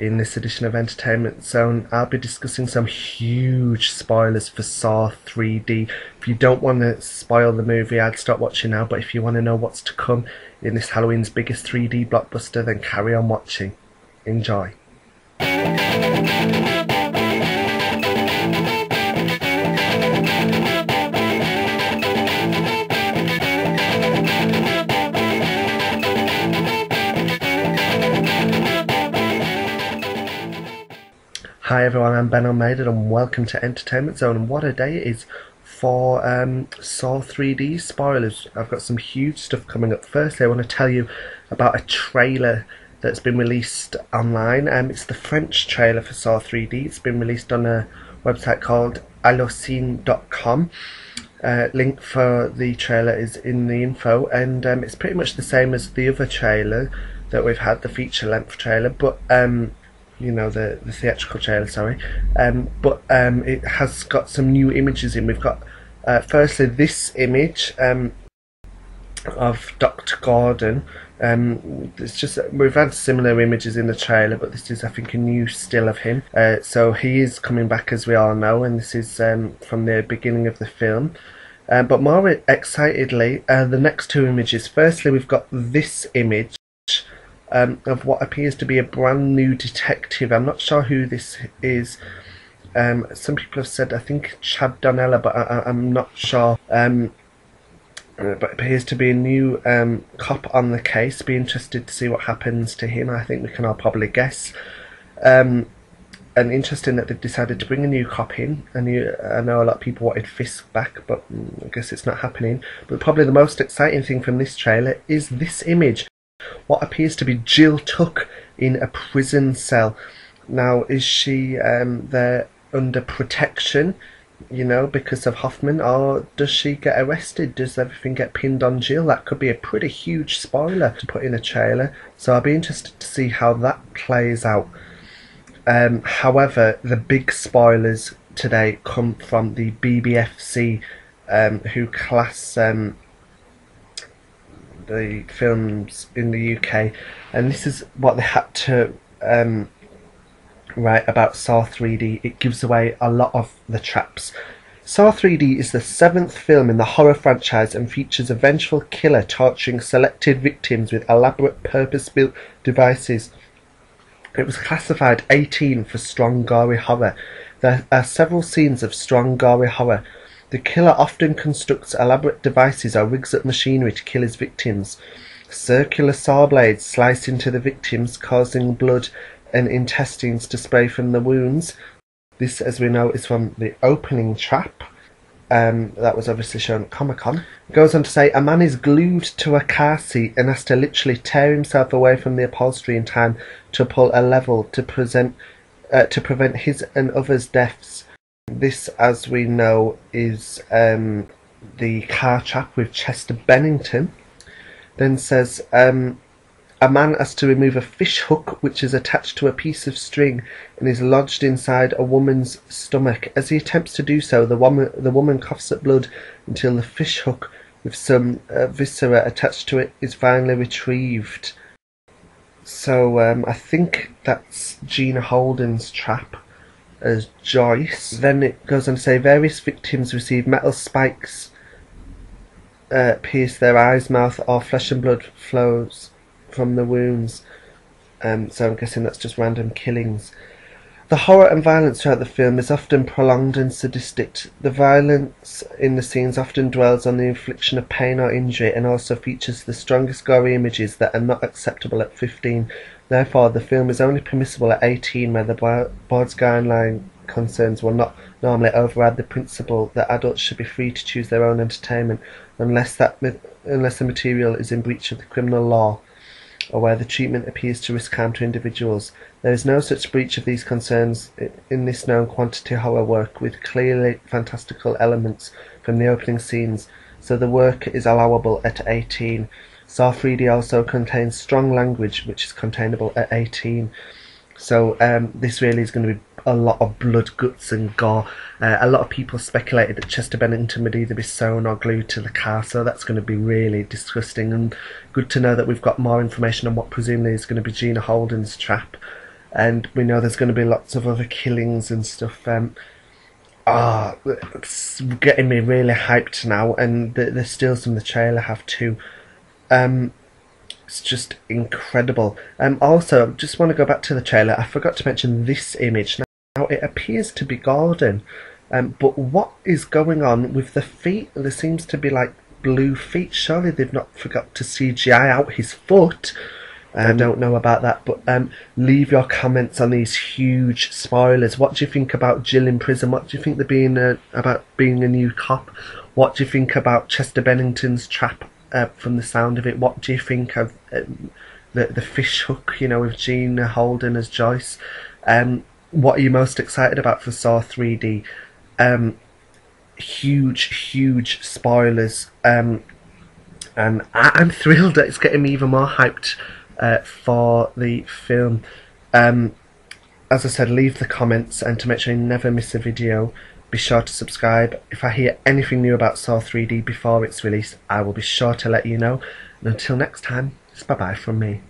In this edition of Entertainment Zone, I'll be discussing some huge spoilers for Saw 3D. If you don't want to spoil the movie, I'd stop watching now, but if you want to know what's to come in this Halloween's biggest 3D blockbuster, then carry on watching. Enjoy. Hi everyone, I'm Ben Almeida and welcome to Entertainment Zone, and what a day it is for Saw 3D spoilers. I've got some huge stuff coming up. Firstly, I want to tell you about a trailer that's been released online. It's the French trailer for Saw 3D. It's been released on a website called allociné.com. Link for the trailer is in the info, and it's pretty much the same as the other trailer that we've had, the feature-length trailer, but you know, the theatrical trailer, sorry, but it has got some new images in. We've got firstly this image of Dr. Gordon. It's just, we've had similar images in the trailer, but this is, I think, a new still of him. So he is coming back, as we all know, and this is from the beginning of the film. But more excitedly, the next two images. Firstly, we've got this image of what appears to be a brand new detective. I'm not sure who this is. Some people have said, I think, Chad Donnella, but I'm not sure. But it appears to be a new cop on the case. Be interested to see what happens to him. I think we can all probably guess. And interesting that they've decided to bring a new cop in. I know a lot of people wanted Fisk back, but I guess it's not happening. But probably the most exciting thing from this trailer is this image. What appears to be Jill Tuck in a prison cell. Now, is she there under protection, you know, because of Hoffman, or does she get arrested? Does everything get pinned on Jill? That could be a pretty huge spoiler to put in a trailer, so I'll be interested to see how that plays out. However, the big spoilers today come from the BBFC, who class the films in the UK, and this is what they had to write about Saw 3D. It gives away a lot of the traps. Saw 3D is the 7th film in the horror franchise and features a vengeful killer torturing selected victims with elaborate purpose-built devices. It was classified 18 for strong gory horror. There are several scenes of strong gory horror. The killer often constructs elaborate devices or rigs up machinery to kill his victims. Circular saw blades slice into the victims, causing blood and intestines to spray from the wounds. This, as we know, is from the opening trap. That was obviously shown at Comic-Con. It goes on to say, a man is glued to a car seat and has to literally tear himself away from the upholstery in time to pull a lever to prevent his and others' deaths. This, as we know, is the car trap with Chester Bennington. Then says, a man has to remove a fish hook which is attached to a piece of string and is lodged inside a woman's stomach. As he attempts to do so, the woman coughs up blood until the fish hook with some viscera attached to it is finally retrieved. So I think that's Gina Holden's trap as Joyce. Then it goes on to say, various victims receive metal spikes pierce their eyes, mouth, or flesh and blood flows from the wounds. So I'm guessing that's just random killings. The horror and violence throughout the film is often prolonged and sadistic. The violence in the scenes often dwells on the infliction of pain or injury and also features the strongest gory images that are not acceptable at 15. Therefore, the film is only permissible at 18, where the board's guideline concerns will not normally override the principle that adults should be free to choose their own entertainment unless the material is in breach of the criminal law or where the treatment appears to risk harm to individuals. There is no such breach of these concerns in this known quantity horror work, with clearly fantastical elements from the opening scenes, so the work is allowable at 18. Saw 3D also contains strong language which is containable at 18. So this really is going to be a lot of blood, guts and gore. A lot of people speculated that Chester Bennington would either be sewn or glued to the car, so that's going to be really disgusting, and good to know that we've got more information on what presumably is going to be Gina Holden's trap. and we know there's going to be lots of other killings and stuff. It's getting me really hyped now, and the stills from the trailer have too. It's just incredible. Also, just want to go back to the trailer. I forgot to mention this image. Now it appears to be Gordon, but what is going on with the feet? There seems to be like blue feet. Surely they've not forgot to CGI out his foot. I don't know about that, but leave your comments on these huge spoilers. What do you think about Jill in prison? What do you think about being a new cop? What do you think about Chester Bennington's trap? From the sound of it, what do you think of the fish hook? You know, with Gina Holden as Joyce. What are you most excited about for Saw 3D? Huge spoilers. And I'm thrilled that it's getting me even more hyped for the film. As I said, leave the comments, and to make sure you never miss a video, be sure to subscribe. If I hear anything new about Saw 3D before it's released, I will be sure to let you know. And until next time, it's bye bye from me.